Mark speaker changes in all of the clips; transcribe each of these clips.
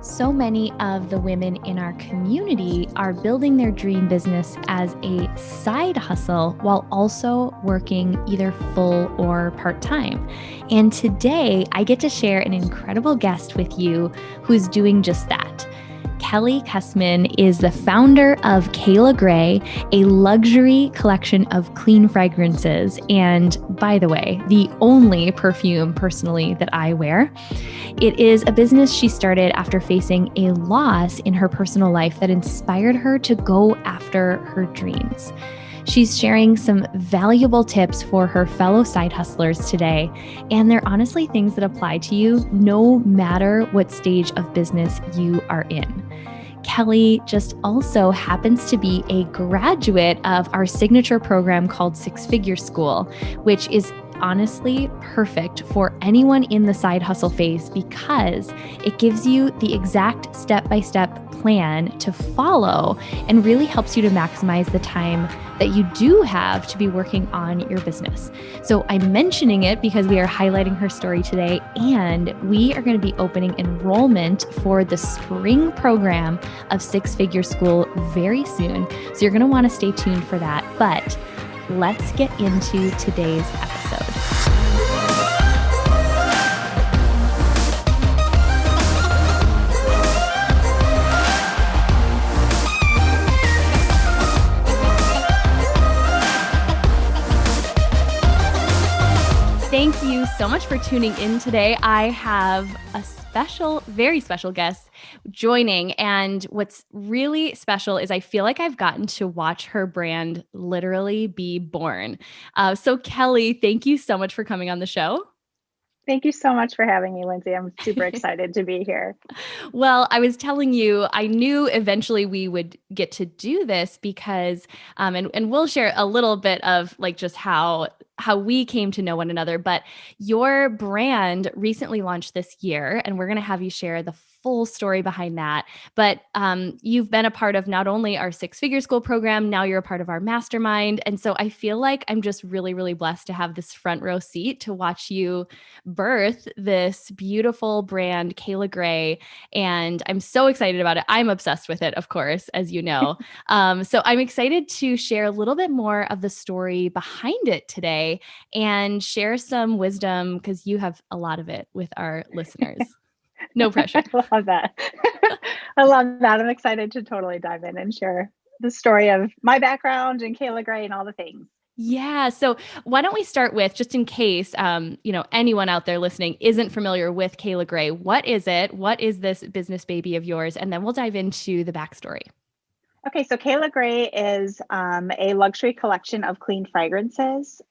Speaker 1: So many of the women in our community are building their dream business as a side hustle while also working either full or part-time. And today I get to share an incredible guest with you who's doing just that. Kelly Kussman is the founder of Cayla Gray, a luxury collection of clean fragrances. And by the way, the only perfume personally that I wear. It is a business she started after facing a loss in her personal life that inspired her to go after her dreams. She's sharing some valuable tips for her fellow side hustlers today, and they're honestly things that apply to you no matter what stage of business you are in. Kelly just also happens to be a graduate of our signature program called Six Figure School, which is honestly perfect for anyone in the side hustle phase because it gives you the exact step-by-step plan to follow and really helps you to maximize the time that you do have to be working on your business. So I'm mentioning it because we are highlighting her story today, and we are going to be opening enrollment for the spring program of Six Figure School very soon. So you're going to want to stay tuned for that. But let's get into today's episode. Thank you so much for tuning in today. I have a very special guest joining. And what's really special is I feel like I've gotten to watch her brand literally be born. So Kelly, thank you so much for coming on the show.
Speaker 2: Thank you so much for having me, Lindsay. I'm super excited to be here.
Speaker 1: Well, I was telling you, I knew eventually we would get to do this because, and we'll share a little bit of like just how we came to know one another. But your brand recently launched this year, and we're going to have you share the full story behind that. But you've been a part of not only our Six Figure School program, now you're a part of our mastermind. And so I feel like I'm just really, really blessed to have this front row seat to watch you birth this beautiful brand, Cayla Gray. And I'm so excited about it. I'm obsessed with it, of course, as you know. So I'm excited to share a little bit more of the story behind it today and share some wisdom because you have a lot of it with our listeners. No pressure.
Speaker 2: I love that. I love that. I'm excited to totally dive in and share the story of my background and Cayla Gray and all the things.
Speaker 1: Yeah. So why don't we start with, just in case, anyone out there listening isn't familiar with Cayla Gray, what is it? What is this business baby of yours? And then we'll dive into the backstory.
Speaker 2: Okay, so Cayla Gray is a luxury collection of clean fragrances.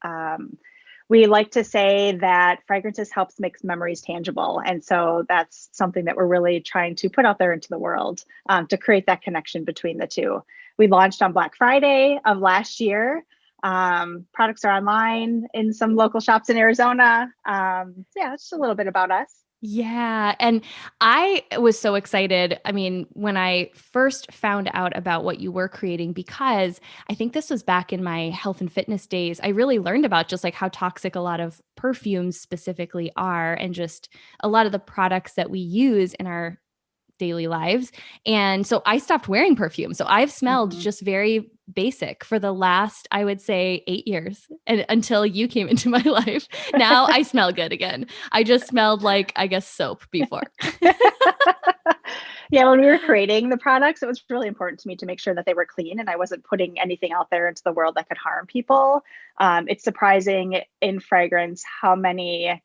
Speaker 2: We like to say that fragrances helps make memories tangible. And so that's something that we're really trying to put out there into the world to create that connection between the two. We launched on Black Friday of last year. Products are online in some local shops in Arizona. Yeah, it's just a little bit about us.
Speaker 1: Yeah. And I was so excited. I mean, when I first found out about what you were creating, because I think this was back in my health and fitness days, I really learned about just like how toxic a lot of perfumes specifically are and just a lot of the products that we use in our daily lives. And so I stopped wearing perfume. So I've smelled just very basic for the last, I would say, 8 years and until you came into my life. Now I smell good again. I just smelled like, I guess, soap before.
Speaker 2: Yeah, when we were creating the products, it was really important to me to make sure that they were clean and I wasn't putting anything out there into the world that could harm people. It's surprising in fragrance how many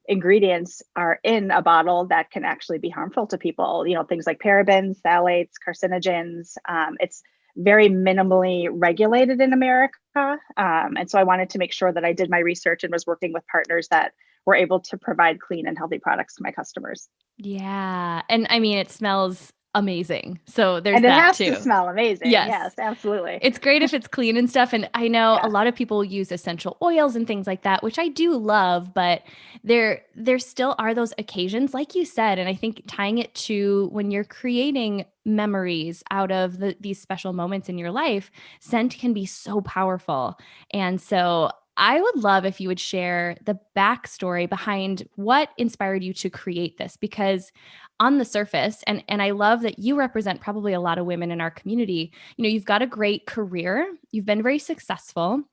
Speaker 2: ingredients are in a bottle that can actually be harmful to people. You know, things like parabens, phthalates, carcinogens. It's very minimally regulated in America. And so I wanted to make sure that I did my research and was working with partners that were able to provide clean and healthy products to my customers.
Speaker 1: Yeah. And I mean, it smells amazing. So there's
Speaker 2: And it
Speaker 1: that
Speaker 2: has
Speaker 1: too.
Speaker 2: to smell amazing.
Speaker 1: Yes.
Speaker 2: Yes, absolutely.
Speaker 1: It's great if it's clean and stuff. And I know a
Speaker 2: Yeah.
Speaker 1: lot of people use essential oils and things like that, which I do love, but there still are those occasions, like you said. And I think tying it to when you're creating memories out of these special moments in your life, scent can be so powerful. And so I would love if you would share the backstory behind what inspired you to create this, because on the surface, and I love that you represent probably a lot of women in our community. You've got a great career, you've been very successful.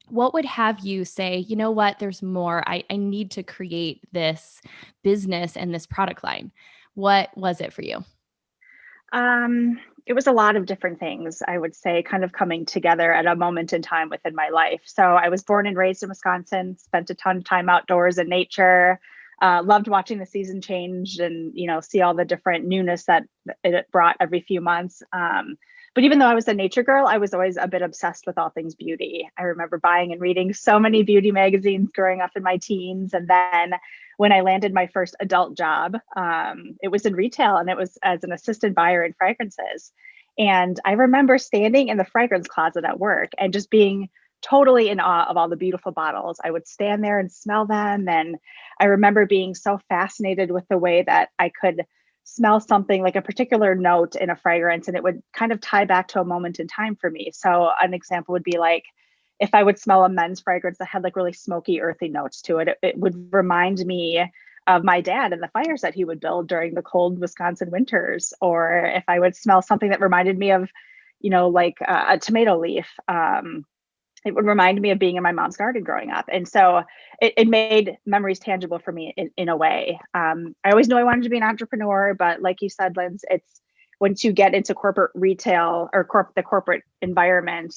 Speaker 1: What would have you say, you know what, there's more? I need to create this business and this product line. What was it for you?
Speaker 2: It was a lot of different things, I would say, kind of coming together at a moment in time within my life. So I was born and raised in Wisconsin, spent a ton of time outdoors in nature, loved watching the season change and, see all the different newness that it brought every few months. But even though I was a nature girl, I was always a bit obsessed with all things beauty. I remember buying and reading so many beauty magazines growing up in my teens. And then when I landed my first adult job, it was in retail and it was as an assistant buyer in fragrances. And I remember standing in the fragrance closet at work and just being totally in awe of all the beautiful bottles. I would stand there and smell them. And I remember being so fascinated with the way that I could smell something like a particular note in a fragrance and it would kind of tie back to a moment in time for me. So an example would be like if I would smell a men's fragrance that had like really smoky, earthy notes to it, it would remind me of my dad and the fires that he would build during the cold Wisconsin winters. Or if I would smell something that reminded me of, like a tomato leaf, it would remind me of being in my mom's garden growing up. And so it made memories tangible for me in a way. I always knew I wanted to be an entrepreneur, but like you said, Linz, it's once you get into corporate retail or the corporate environment,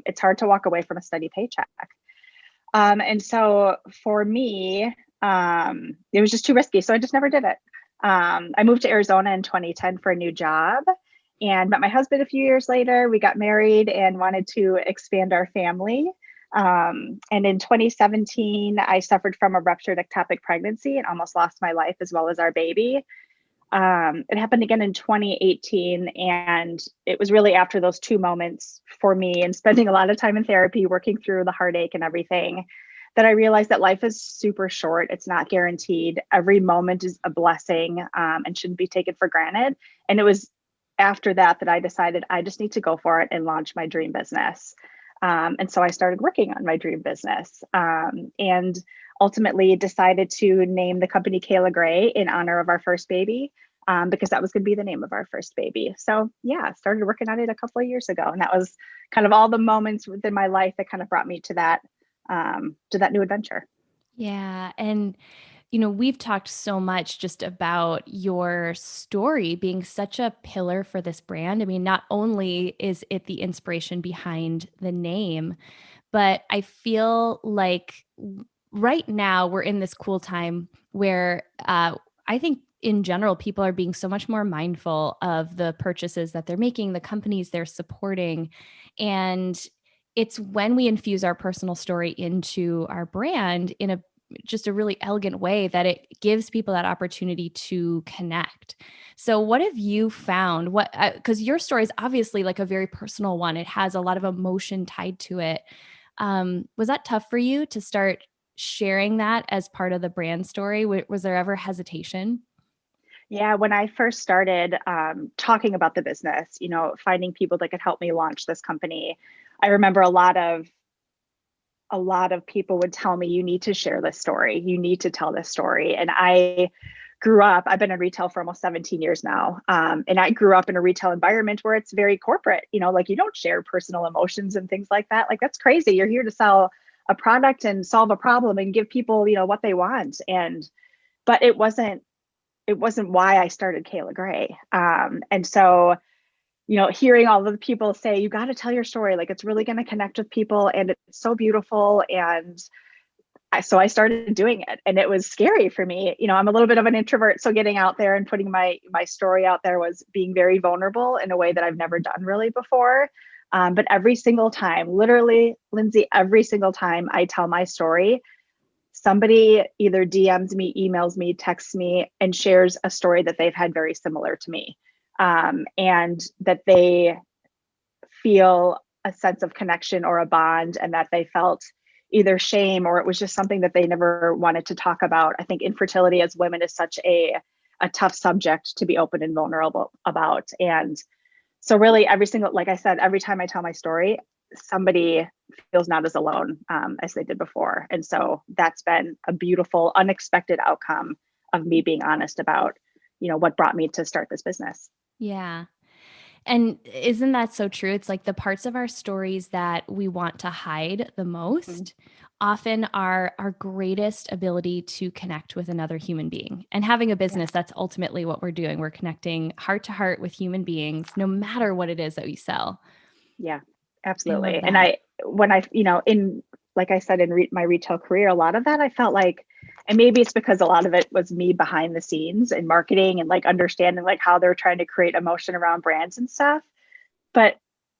Speaker 2: it's hard to walk away from a steady paycheck. And so for me, it was just too risky. So I just never did it. I moved to Arizona in 2010 for a new job and met my husband a few years later. We got married and wanted to expand our family. And in 2017, I suffered from a ruptured ectopic pregnancy and almost lost my life as well as our baby. It happened again in 2018. And it was really after those two moments for me and spending a lot of time in therapy, working through the heartache and everything, that I realized that life is super short. It's not guaranteed. Every moment is a blessing and shouldn't be taken for granted. And it was after that I decided I just need to go for it and launch my dream business. And so I started working on my dream business and ultimately decided to name the company Cayla Gray in honor of our first baby because that was going to be the name of our first baby. So yeah, started working on it a couple of years ago. And that was kind of all the moments within my life that kind of brought me to that new adventure.
Speaker 1: Yeah. And we've talked so much just about your story being such a pillar for this brand. I mean, not only is it the inspiration behind the name, but I feel like right now we're in this cool time where I think in general, people are being so much more mindful of the purchases that they're making, the companies they're supporting. And it's when we infuse our personal story into our brand in just a really elegant way that it gives people that opportunity to connect. So what have you found? What, because your story is obviously like a very personal one. It has a lot of emotion tied to it. Was that tough for you to start sharing that as part of the brand story? Was there ever hesitation?
Speaker 2: Yeah, when I first started talking about the business, finding people that could help me launch this company, I remember a lot of people would tell me, you need to share this story. You need to tell this story. And I've been in retail for almost 17 years now. And I grew up in a retail environment where it's very corporate, like you don't share personal emotions and things like that. Like that's crazy. You're here to sell a product and solve a problem and give people, what they want. But it wasn't why I started Cayla Gray. And so, hearing all of the people say, you got to tell your story, like it's really going to connect with people and it's so beautiful. And so I started doing it and it was scary for me. I'm a little bit of an introvert. So getting out there and putting my story out there was being very vulnerable in a way that I've never done really before. But every single time, literally, Lindsay, every single time I tell my story, somebody either DMs me, emails me, texts me, and shares a story that they've had very similar to me. And that they feel a sense of connection or a bond, and that they felt either shame or it was just something that they never wanted to talk about. I think infertility as women is such a tough subject to be open and vulnerable about. And so really like I said, every time I tell my story, somebody feels not as alone as they did before. And so that's been a beautiful, unexpected outcome of me being honest about, what brought me to start this business.
Speaker 1: Yeah. And isn't that so true? It's like the parts of our stories that we want to hide the
Speaker 2: Mhm.
Speaker 1: most often are our greatest ability to connect with another human being. And having a
Speaker 2: Yeah.
Speaker 1: business, that's ultimately what we're doing. We're connecting heart to heart with human beings, no matter what it is that we sell.
Speaker 2: Yeah,
Speaker 1: I love
Speaker 2: absolutely. And
Speaker 1: that.
Speaker 2: when I, in, like I said, in my retail career, a lot of that I felt like, and maybe it's because a lot of it was me behind the scenes in marketing and like understanding like how they're trying to create emotion around brands and stuff. But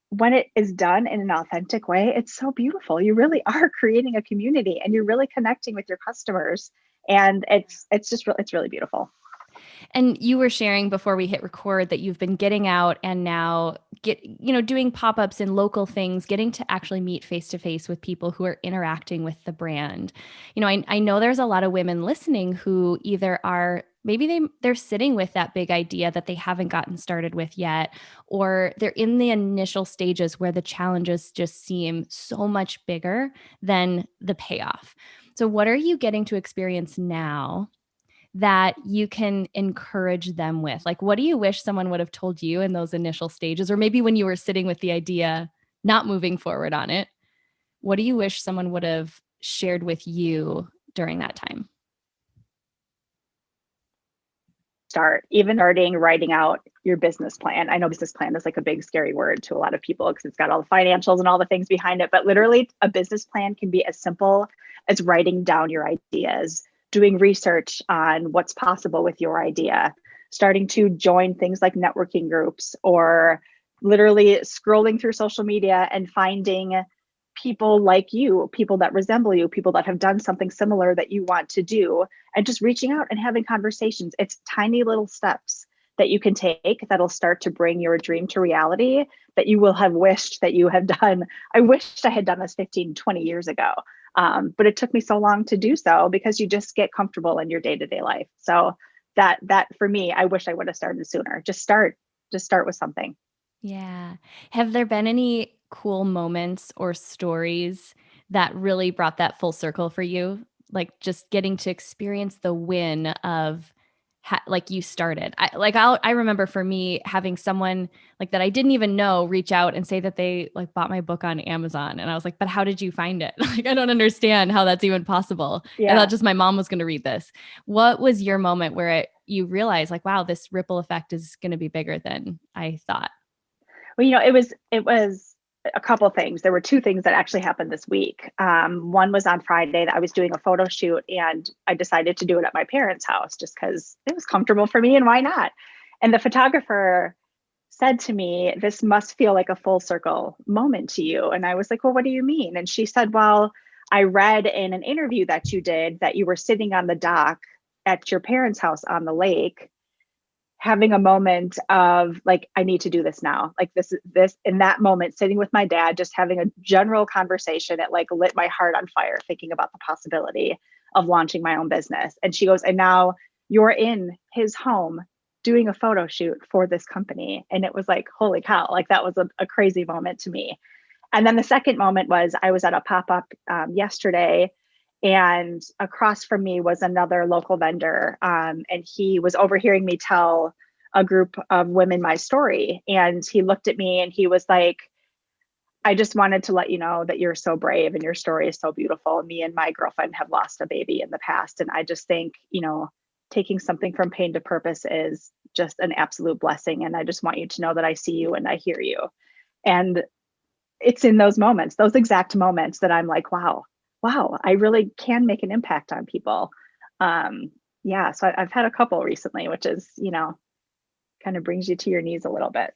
Speaker 2: when it is done in an authentic way, it's so beautiful. You really are creating a community and you're really connecting with your customers. And it's just it's really beautiful.
Speaker 1: And you were sharing before we hit record that you've been getting out and now doing pop-ups in local things, getting to actually meet face to face with people who are interacting with the brand. I know there's a lot of women listening who either are maybe they're sitting with that big idea that they haven't gotten started with yet, or they're in the initial stages where the challenges just seem so much bigger than the payoff. So what are you getting to experience now that you can encourage them with? Like, what do you wish someone would have told you in those initial stages? Or maybe when you were sitting with the idea, not moving forward on it, what do you wish someone would have shared with you during that time?
Speaker 2: Start even starting writing out your business plan. I know business plan is like a big scary word to a lot of people because it's got all the financials and all the things behind it, but literally a business plan can be as simple as writing down your ideas, doing research on what's possible with your idea, starting to join things like networking groups, or literally scrolling through social media and finding people like you, people that resemble you, people that have done something similar that you want to do, and just reaching out and having conversations. It's tiny little steps that you can take that'll start to bring your dream to reality that you will have wished that you had done. I wished I had done this 15, 20 years ago. But it took me so long to do so because you just get comfortable in your day-to-day life. So that for me, I wish I would have started sooner. Just start with something.
Speaker 1: Yeah. Have there been any cool moments or stories that really brought that full circle for you? Like just getting to experience the win of like you started. I remember for me having someone like that I didn't even know reach out and say that they like bought my book on Amazon, and I was like, "But how did you find it?" Like I don't understand how that's even possible. I thought
Speaker 2: Yeah.
Speaker 1: just my mom was going to read this. What was your moment where you realized like, "Wow, this ripple effect is going to be bigger than I thought."
Speaker 2: Well, it was a couple things. There were two things that actually happened this week. One was on Friday that I was doing a photo shoot, and I decided to do it at my parents' house just because it was comfortable for me, and why not? And the photographer said to me, "This must feel like a full circle moment to you." And I was like, "Well, what do you mean?" And she said, "Well, I read in an interview that you did that you were sitting on the dock at your parents' house on the lake, having a moment of like, I need to do this now. Like this in that moment, sitting with my dad, just having a general conversation. It like lit my heart on fire thinking about the possibility of launching my own business." And she goes, "And now you're in his home doing a photo shoot for this company." And it was like, holy cow, like that was a crazy moment to me. And then the second moment was I was at a pop-up yesterday, and across from me was another local vendor, and he was overhearing me tell a group of women my story. And he looked at me and he was like, "I just wanted to let you know that you're so brave and your story is so beautiful. Me and my girlfriend have lost a baby in the past. And I just think, taking something from pain to purpose is just an absolute blessing. And I just want you to know that I see you and I hear you." And it's in those moments, those exact moments that I'm like, wow, I really can make an impact on people. Yeah, so I've had a couple recently, which is, kind of brings you to your knees a little bit.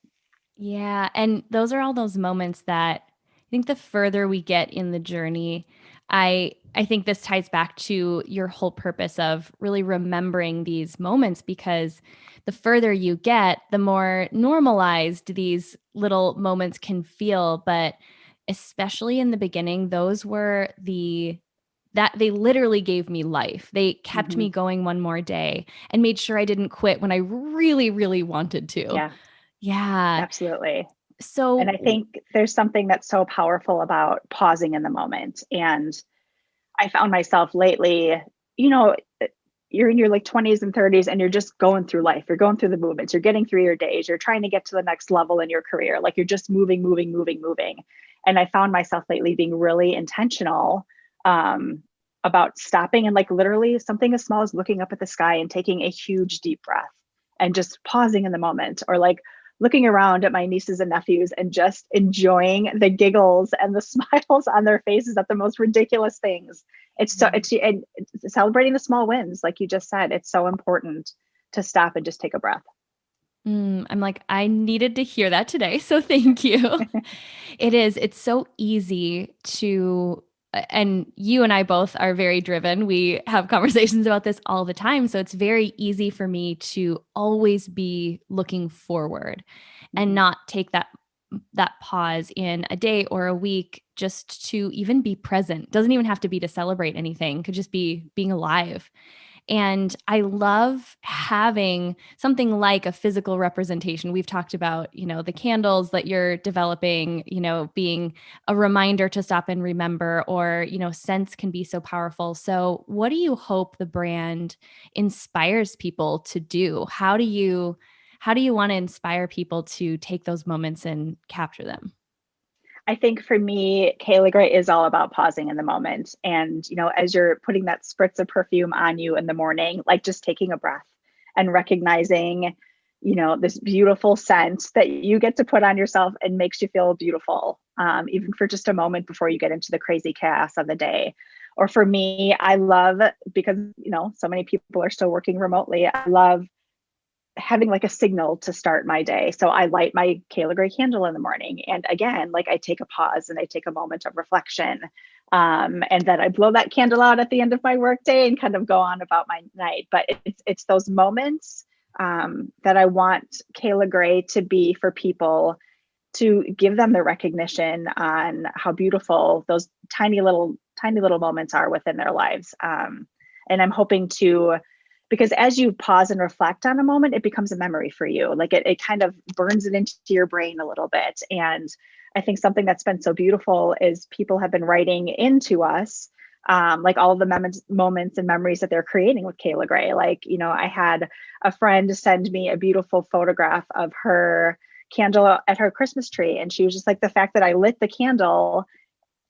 Speaker 1: Yeah, and those are all those moments that I think the further we get in the journey, I think this ties back to your whole purpose of really remembering these moments, because the further you get, the more normalized these little moments can feel, but especially in the beginning, those were that they literally gave me life. They kept
Speaker 2: Hmm.
Speaker 1: me going one more day and made sure I didn't quit when I really, really wanted to.
Speaker 2: Yeah,
Speaker 1: Yeah.
Speaker 2: absolutely. And
Speaker 1: So,
Speaker 2: I think there's something that's so powerful about pausing in the moment. And I found myself lately, you know, you're in your like 20s and 30s and you're just going through life. You're going through the movements. You're getting through your days. You're trying to get to the next level in your career. Like you're just moving, moving, moving, moving. And I found myself lately being really intentional about stopping and like literally something as small as looking up at the sky and taking a huge deep breath and just pausing in the moment, or like looking around at my nieces and nephews and just enjoying the giggles and the smiles on their faces at the most ridiculous things. It's so it's and celebrating the small wins, like you just said. It's so important to stop and just take a breath.
Speaker 1: I'm like, I needed to hear that today. So thank you. It is. It's so easy to, and you and I both are very driven. We have conversations about this all the time. So it's very easy for me to always be looking forward and
Speaker 2: Mhm.
Speaker 1: not take that pause in a day or a week just to even be present. Doesn't even have to be to celebrate anything. Could just be being alive. And I love having something like a physical representation. We've talked about, the candles that you're developing, being a reminder to stop and remember, or, scents can be so powerful. So, what do you hope the brand inspires people to do? How do you want to inspire people to take those moments and capture them?
Speaker 2: I think for me, Kayla Gray is all about pausing in the moment. And, as you're putting that spritz of perfume on you in the morning, like just taking a breath and recognizing, this beautiful scent that you get to put on yourself and makes you feel beautiful, even for just a moment before you get into the crazy chaos of the day. Or for me, I love, because, so many people are still working remotely, I love having like a signal to start my day. So I light my Cayla Gray candle in the morning. And again, like I take a pause and I take a moment of reflection. And then I blow that candle out at the end of my workday and kind of go on about my night. But it's those moments that I want Cayla Gray to be for people, to give them the recognition on how beautiful those tiny little moments are within their lives. And I'm hoping to, because as you pause and reflect on a moment, it becomes a memory for you. Like it kind of burns it into your brain a little bit. And I think something that's been so beautiful is people have been writing into us, like all of the moments and memories that they're creating with Cayla Gray. Like, I had a friend send me a beautiful photograph of her candle at her Christmas tree. And she was just like, the fact that I lit the candle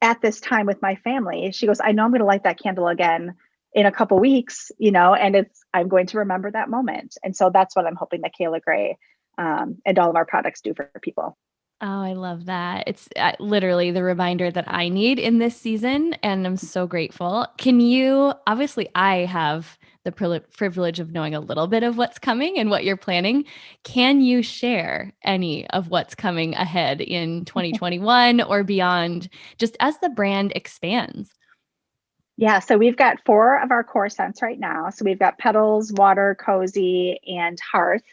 Speaker 2: at this time with my family, she goes, I know I'm going to light that candle again in a couple weeks, and I'm going to remember that moment. And so that's what I'm hoping that Cayla Gray and all of our products do for people.
Speaker 1: Oh, I love that. It's literally the reminder that I need in this season, and I'm so grateful. Obviously, I have the privilege of knowing a little bit of what's coming and what you're planning. Can you share any of what's coming ahead in 2021 or beyond, just as the brand expands?
Speaker 2: Yeah, so we've got 4 of our core scents right now. So we've got Petals, Water, Cozy, and Hearth.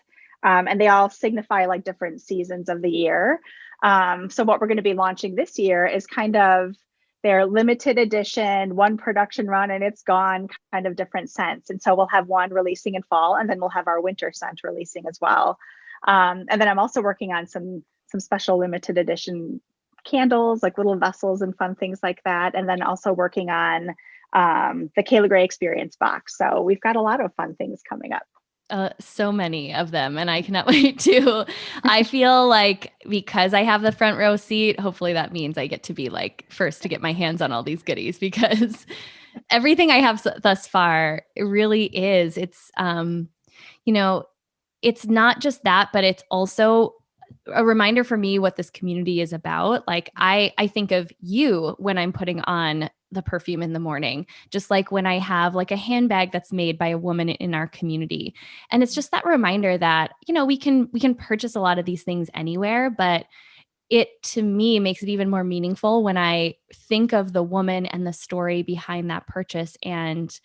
Speaker 2: And they all signify like different seasons of the year. So what we're going to be launching this year is kind of their limited edition, one production run and it's gone kind of different scents. And so we'll have one releasing in fall, and then we'll have our winter scent releasing as well. And then I'm also working on some special limited edition candles, like little vessels and fun things like that. And then also working on the Cayla Gray Experience box. So we've got a lot of fun things coming up.
Speaker 1: So many of them, and I cannot wait to. I feel like because I have the front row seat, hopefully that means I get to be like first to get my hands on all these goodies, because everything I have thus far, it really is. You know, it's not just that, but it's also a reminder for me what this community is about. Like I think of you when I'm putting on the perfume in the morning, just like when I have like a handbag that's made by a woman in our community. And it's just that reminder that, we can purchase a lot of these things anywhere, but it to me makes it even more meaningful when I think of the woman and the story behind that purchase, and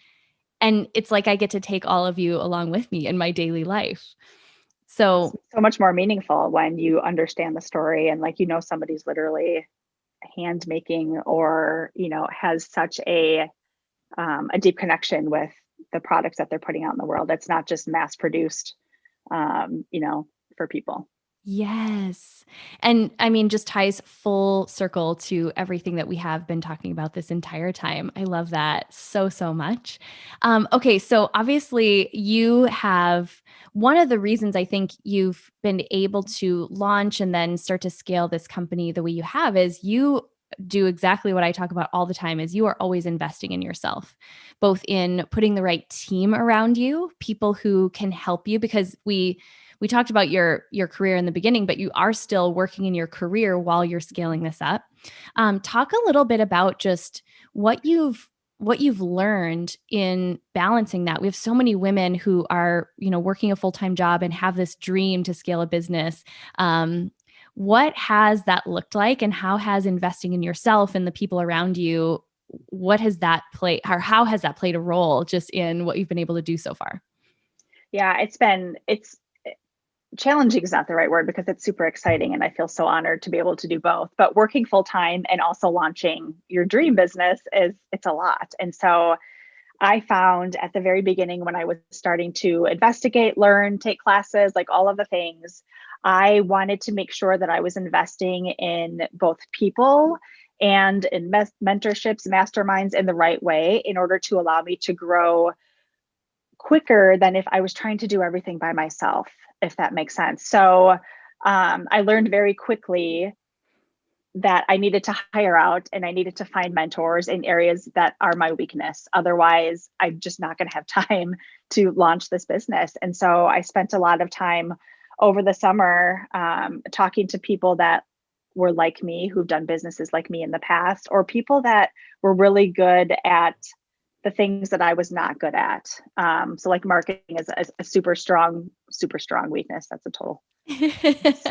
Speaker 1: it's like I get to take all of you along with me in my daily life.
Speaker 2: It's
Speaker 1: So
Speaker 2: so much more meaningful when you understand the story and like, somebody's literally hand making, or, has such a deep connection with the products that they're putting out in the world. It's not just mass produced, for people.
Speaker 1: Yes. And I mean, just ties full circle to everything that we have been talking about this entire time. I love that so, so much. Okay. So obviously, you have one of the reasons I think you've been able to launch and then start to scale this company the way you have is you do exactly what I talk about all the time is you are always investing in yourself, both in putting the right team around you, people who can help you because we talked about your career in the beginning, but you are still working in your career while you're scaling this up. Talk a little bit about just what you've learned in balancing that. We have so many women who are working a full-time job and have this dream to scale a business. What has that looked like, and how has investing in yourself and the people around you? What has that played, or how has that played a role just in what you've been able to do so far?
Speaker 2: Yeah, it's challenging is not the right word because it's super exciting and I feel so honored to be able to do both. But working full time and also launching your dream business it's a lot. And so I found at the very beginning when I was starting to investigate, learn, take classes, like all of the things, I wanted to make sure that I was investing in both people and in mentorships, masterminds in the right way in order to allow me to grow quicker than if I was trying to do everything by myself, if that makes sense. So I learned very quickly that I needed to hire out and I needed to find mentors in areas that are my weakness. Otherwise, I'm just not going to have time to launch this business. And so I spent a lot of time over the summer talking to people that were like me, who've done businesses like me in the past, or people that were really good at the things that I was not good at. So like marketing is a super strong weakness. That's a total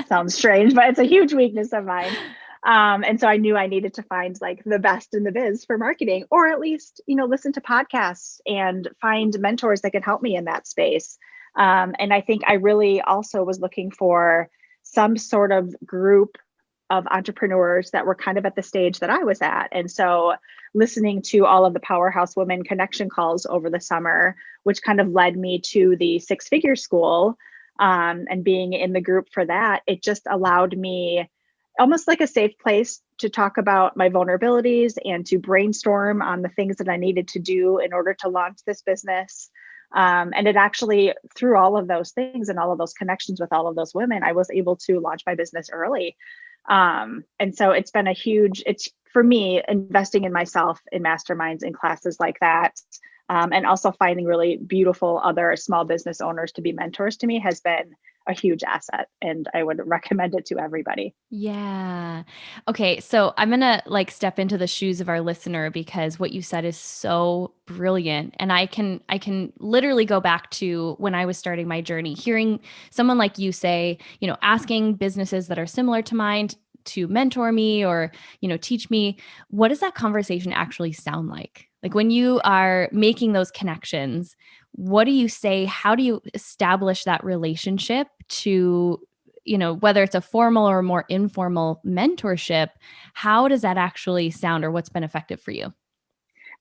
Speaker 2: sounds strange, but it's a huge weakness of mine. And so I knew I needed to find like the best in the biz for marketing, or at least, listen to podcasts and find mentors that could help me in that space. And I think I really also was looking for some sort of group of entrepreneurs that were kind of at the stage that I was at. And so listening to all of the Powerhouse Women connection calls over the summer, which kind of led me to the Six Figure School, and being in the group for that, it just allowed me almost like a safe place to talk about my vulnerabilities and to brainstorm on the things that I needed to do in order to launch this business. And it actually, through all of those things and all of those connections with all of those women, I was able to launch my business early. And so it's for me, investing in myself in masterminds and classes like that. And also finding really beautiful other small business owners to be mentors to me has been a huge asset. And I would recommend it to everybody.
Speaker 1: Yeah. Okay, so I'm going to like step into the shoes of our listener because what you said is so brilliant, and I can literally go back to when I was starting my journey, hearing someone like you say, asking businesses that are similar to mine to mentor me or, teach me, what does that conversation actually sound like? Like when you are making those connections, what do you say? How do you establish that relationship to whether it's a formal or more informal mentorship? How does that actually sound, or what's been effective for you?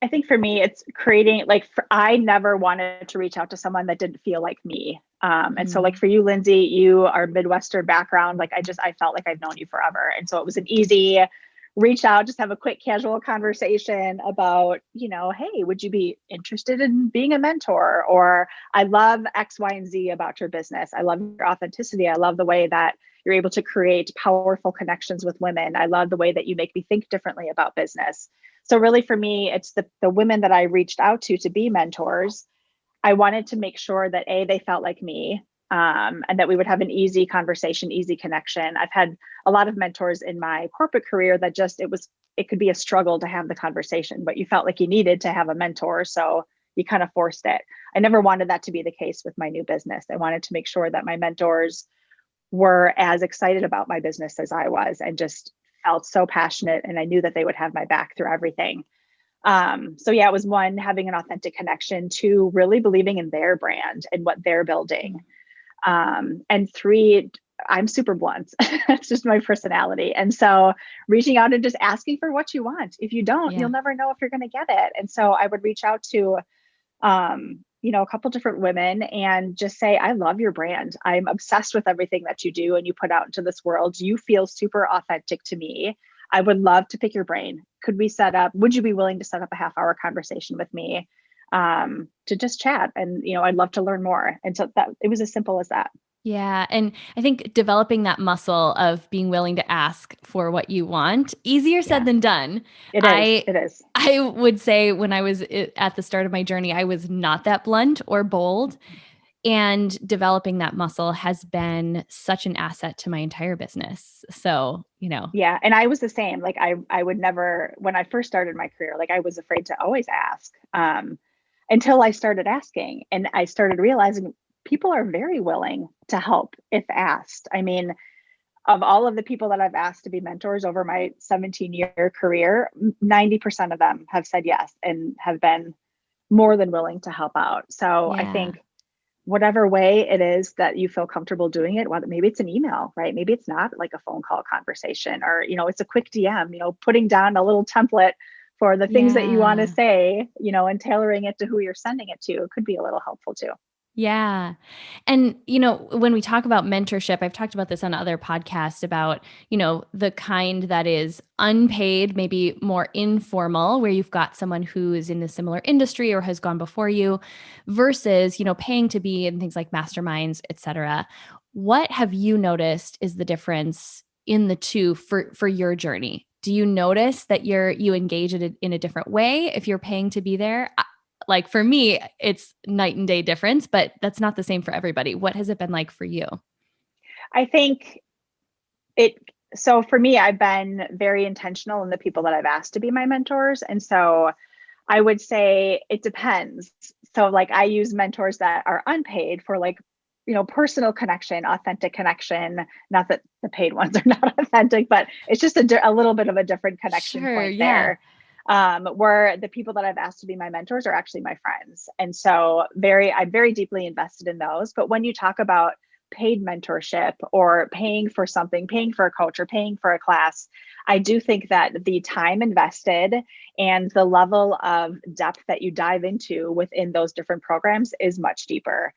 Speaker 2: I think for me, it's creating I never wanted to reach out to someone that didn't feel like me. And so like
Speaker 1: Mm.
Speaker 2: for you, Lindsay, you are Midwestern background. Like I felt like I've known you forever. And so it was an easy reach out, just have a quick casual conversation about, hey, would you be interested in being a mentor? Or I love X, Y, and Z about your business. I love your authenticity. I love the way that you're able to create powerful connections with women. I love the way that you make me think differently about business. So really for me, it's the women that I reached out to be mentors. I wanted to make sure that they felt like me, and that we would have an easy conversation, easy connection. I've had a lot of mentors in my corporate career that it could be a struggle to have the conversation, but you felt like you needed to have a mentor. So you kind of forced it. I never wanted that to be the case with my new business. I wanted to make sure that my mentors were as excited about my business as I was and just felt so passionate. And I knew that they would have my back through everything. So yeah, it was one, having an authentic connection, two, really believing in their brand and what they're building. And three, I'm super blunt. It's just my personality. And so reaching out and just asking for what you want. If you don't,
Speaker 1: Yeah.
Speaker 2: you'll never know if you're going to get it. And so I would reach out to a couple different women and just say, I love your brand. I'm obsessed with everything that you do and you put out into this world. You feel super authentic to me. I would love to pick your brain. Would you be willing to set up a half-hour conversation with me to just chat? And, I'd love to learn more. And so that it was as simple as that.
Speaker 1: Yeah. And I think developing that muscle of being willing to ask for what you want, easier said
Speaker 2: Yeah,
Speaker 1: than done.
Speaker 2: it is.
Speaker 1: I
Speaker 2: It is.
Speaker 1: I would say when I was at the start of my journey, I was not that blunt or bold. And developing that muscle has been such an asset to my entire business. So,
Speaker 2: Yeah. And I was the same. Like I would never, when I first started my career, like I was afraid to always ask until I started asking. And I started realizing people are very willing to help if asked. I mean, of all of the people that I've asked to be mentors over my 17-year career, 90% of them have said yes and have been more than willing to help out. So I
Speaker 1: yeah.
Speaker 2: think whatever way it is that you feel comfortable doing it, whether maybe it's an email, right? Maybe it's not like a phone call conversation, or, it's a quick DM, putting down a little template for the things that you want to
Speaker 1: Yeah.
Speaker 2: say, and tailoring it to who you're sending it to could be a little helpful too.
Speaker 1: Yeah. And, when we talk about mentorship, I've talked about this on other podcasts about, the kind that is unpaid, maybe more informal, where you've got someone who is in a similar industry or has gone before you versus, paying to be in things like masterminds, et cetera. What have you noticed is the difference in the two for your journey? Do you notice that you engage it in a different way if you're paying to be there? Like for me, it's night and day difference, but that's not the same for everybody. What has it been like for you?
Speaker 2: I think it, so for me, I've been very intentional in the people that I've asked to be my mentors. And so I would say it depends. So like I use mentors that are unpaid for like, personal connection, authentic connection. Not that the paid ones are not authentic, but it's just a little bit of a different connection
Speaker 1: Sure,
Speaker 2: point
Speaker 1: yeah.
Speaker 2: there. Where the people that I've asked to be my mentors are actually my friends. And so I'm very deeply invested in those. But when you talk about paid mentorship or paying for something, paying for a coach or paying for a class, I do think that the time invested and the level of depth that you dive into within those different programs is much deeper.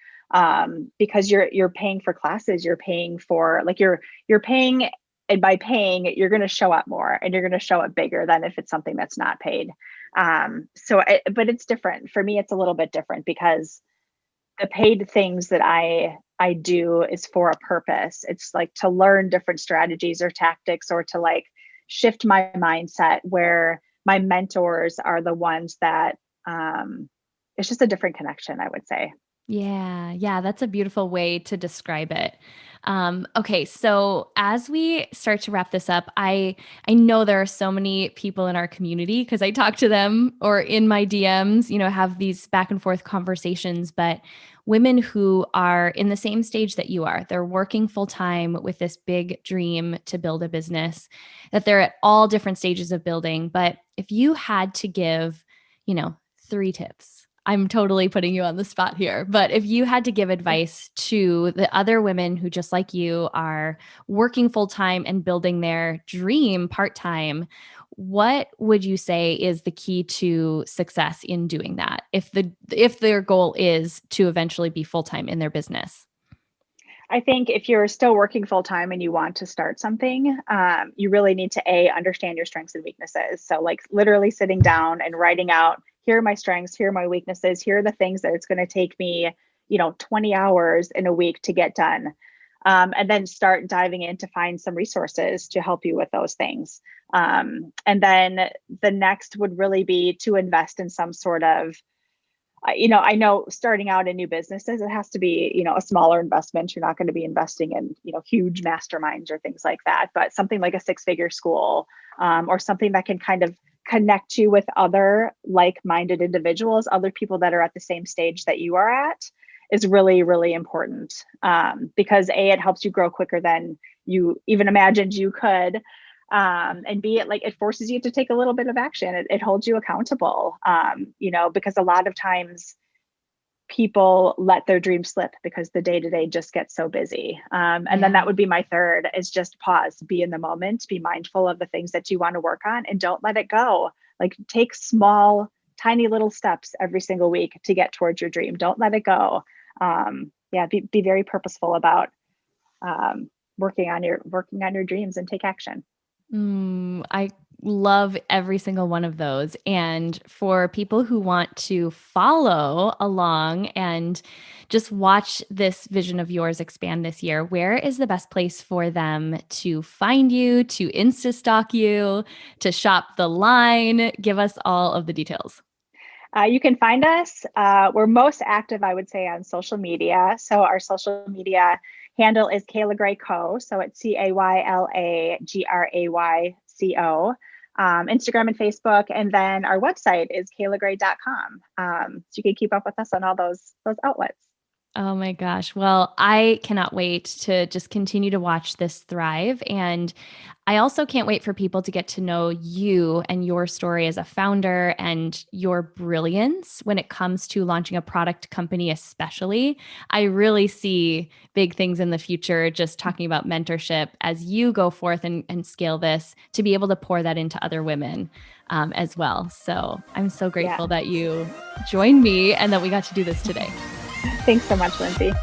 Speaker 2: Because you're paying for classes, you're paying for like you're paying, and by paying you're going to show up more and you're going to show up bigger than if it's something that's not paid. But it's different for me. It's a little bit different because the paid things that I do is for a purpose. It's like to learn different strategies or tactics or to like shift my mindset, where my mentors are the ones that it's just a different connection, I would say.
Speaker 1: Yeah, yeah, that's a beautiful way to describe it. Okay, so as we start to wrap this up, I know there are so many people in our community because I talk to them or in my DMs, have these back and forth conversations, but women who are in the same stage that you are, they're working full time with this big dream to build a business that they're at all different stages of building. But if you had to give, 3 tips. I'm totally putting you on the spot here, but if you had to give advice to the other women who, just like you, are working full time and building their dream part time, what would you say is the key to success in doing that? If their goal is to eventually be full time in their business.
Speaker 2: I think if you're still working full time and you want to start something, you really need to understand your strengths and weaknesses. So like literally sitting down and writing out, here are my strengths, here are my weaknesses, here are the things that it's going to take me, 20 hours in a week to get done. And then start diving in to find some resources to help you with those things. And then the next would really be to invest in some sort of, I know starting out in new businesses, it has to be, a smaller investment. You're not going to be investing in, huge masterminds or things like that, but something like a 6-figure school, or something that can kind of connect you with other like-minded individuals, other people that are at the same stage that you are at, is really, really important. Because it helps you grow quicker than you even imagined you could. And B, it forces you to take a little bit of action. It holds you accountable, because a lot of times people let their dreams slip because the day to day just gets so busy. And then
Speaker 1: Yeah.
Speaker 2: that would be my third, is just pause, be in the moment, be mindful of the things that you want to work on, and don't let it go. Like take small, tiny little steps every single week to get towards your dream. Don't let it go. Be very purposeful about working on your dreams and take action.
Speaker 1: I love every single one of those. And for people who want to follow along and just watch this vision of yours expand this year, where is the best place for them to find you, to Insta stalk you, to shop the line? Give us all of the details.
Speaker 2: You can find us. We're most active, I would say, on social media. So our social media handle is Cayla Gray Co. So it's CaylaGrayCo. Instagram and Facebook. And then our website is kaylagray.com. So you can keep up with us on all those outlets.
Speaker 1: Oh my gosh. Well, I cannot wait to just continue to watch this thrive. And I also can't wait for people to get to know you and your story as a founder and your brilliance when it comes to launching a product company, especially. I really see big things in the future, just talking about mentorship as you go forth and scale this to be able to pour that into other women as well. So I'm so grateful that you joined me and that we got to do this today.
Speaker 2: Thanks so much, Lindsay.